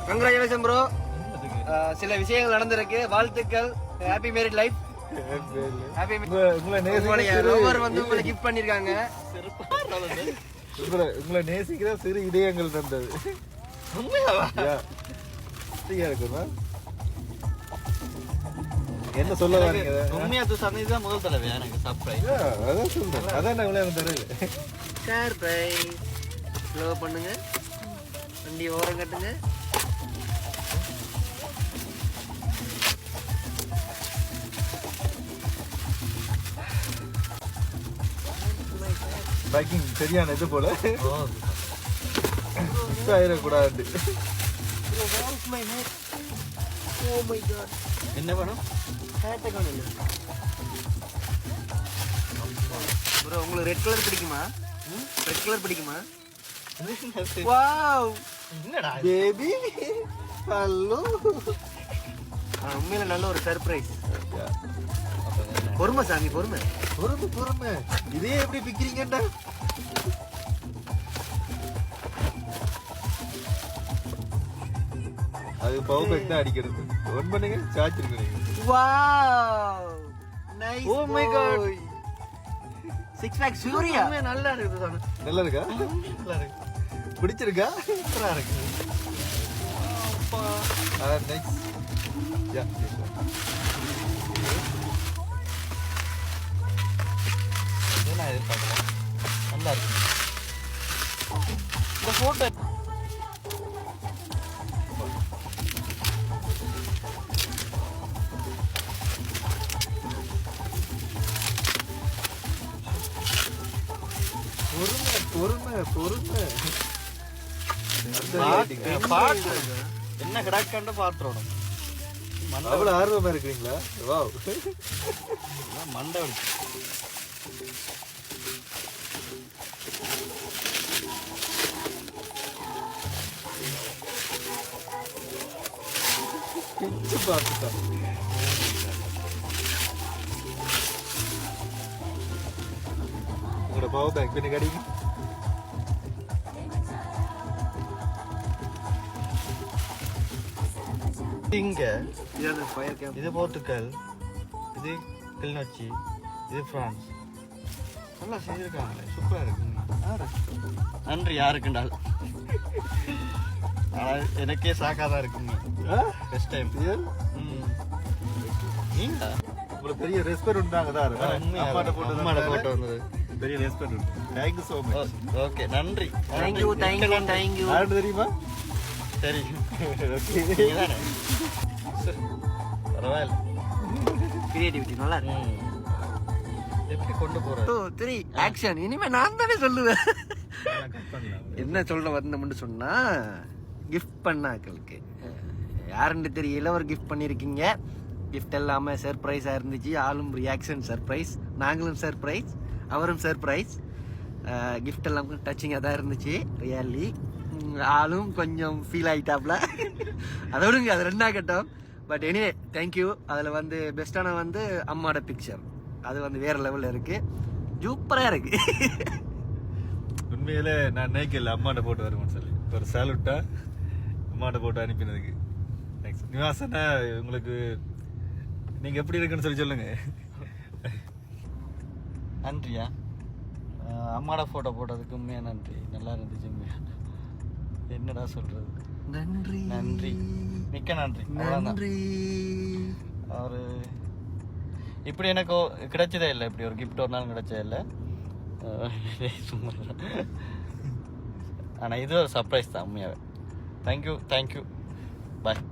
Congratulation bro. சில விஷயங்கள் நடந்திருக்கு. வாழ்த்துக்கள். Happy married life. ஹாப்பி. உங்களை வந்து உங்களை கிஃப்ட் பண்ணிருக்காங்க. உங்களை நேசிக்கிற சிறு இதயங்கள் தந்தது. என்ன சொல்ல வரீங்க? உண்மையா சந்திதான் முதல் தடவை எனக்கு சர்ப்ரைஸ். அதான் சொல்றேன். அதான் நான் இவ்வளவு தரல. சர்ப்ரைஸ். ஸ்லோ பண்ணுங்க. வண்டி ஓரம் கட்டுங்க. பேக்கிங் சரியான இது போல ஆயிடக்கூடாது. என்ன வேணும்? ப்ரோ உங்களுக்கு ரெட் கலர் பிடிக்குமா? ரெட் கலர் பிடிக்குமா? வாவ் என்னடா பேபி ஹலோ. உண்மையில நல்ல ஒரு சர்ப்ரைஸ். பொறுமை சாமி பொறுமை. பொறுமை. இதே எப்படி பிக்கிறீங்கடா? அது பவர் பேக் தான் அடிக்கிறது. ஒன் பண்ணுங்க சார்ஜ் இருக்கு. Wow nice. Oh my god. 6 pack Suriya. நல்லா இருக்குது சாமி. நல்லா இருக்கா? நல்லா இருக்கு. பிடிச்சிருக்கா? சூப்பரா இருக்கு. அப்பா. நெக்ஸ்ட். யா. என்ன எதிர்பார்க்கலாம். நல்லா இருக்கு. இந்த போட்டோ பொறுமை. என்ன கிடக்கண்டு பாத்துறோம். அவ்வளவு ஆர்வமா இருக்கிறீங்களா? வாவ். மண்டை வலிச்சு. பிச்சு பார்த்துட்டேன். உங்களோட பவர் பேக் பின்ன கடிங்க. இங்க ஃபயர் கேம்ப். இது போர்த்துக்கல், இது கிளிநொச்சி, இது பிரான்ஸ். நல்லா செஞ்சிருக்காங்களே. சூப்பரா இருக்குங்க. நன்றி யாருக்குண்டால். எனக்கே சாக்காதான் இருக்குங்க. Best time. நீங்க உங்களுக்கு பெரிய ரெஸ்பெக்ட் உண்டாங்க தான். அம்மாட்ட போட்டு வந்தது பெரிய ரெஸ்பெக்ட் உண்டு. Thank you so much. Okay நன்றி. தேங்க்யூ. யாரு தெரியுமா? சரி பரவாயில்ல. கிரியேட்டிவிட்டி நல்லா இருக்கு. எப்படி கொண்டு போற? 2 3 ஆக்ஷன். இனிமே நான் தானே சொல்லுவேன். என்ன சொல்ல வந்தோம்னு சொன்னா கிஃப்ட் பண்ணாக்களுக்கு யாருன்னு தெரியல ஒரு கிஃப்ட் பண்ணியிருக்கீங்க. கிஃப்ட் எல்லாமே சர்ப்ரைஸாக இருந்துச்சு. ஆளும் ரியாக்ஷன் சர்ப்ரைஸ், நாங்களும் சர்ப்ரைஸ், அவரும் சர்ப்ரைஸ். கிஃப்ட் எல்லாம் டச்சிங்காக தான் இருந்துச்சு. ரியலி ஆளும் கொஞ்சம் ஃபீல் ஆகிட்டாப்ல. அதை விடுங்க, அது ரெண்டாகட்டும். But anyway thank you. அதில் வந்து பெஸ்ட்டான வந்து அம்மாவோட பிக்சர். அது வந்து வேற லெவலில் இருக்கு. சூப்பராக இருக்கு. உண்மையில நான் நினைக்கல அம்மாட்ட போட்டு வருவேன்னு சொல்லி. ஒரு சாலுட்டா அம்மாட்ட போட்டு அனுப்பினதுக்கு. நெக்ஸ்ட் நிவாசனா உங்களுக்கு நீங்க எப்படி இருக்குன்னு சொல்லி சொல்லுங்க. நன்றியா. அம்மாவோட போட்டோ போட்டதுக்கு உண்மையா நன்றி. நல்லா இருந்துச்சு உண்மையா. என்னடா சொல்றது. நன்றி நன்றி, மிக்க நன்றி. நன்றி. ஒரு இப்படி எனக்கு கிடைச்சதே இல்லை. இப்படி ஒரு கிஃப்ட் ஒரு நாள் கிடைச்சதே இல்லை. ஆனால் இது ஒரு சர்ப்ரைஸ் தான் உண்மையாகவே. Thank you bye.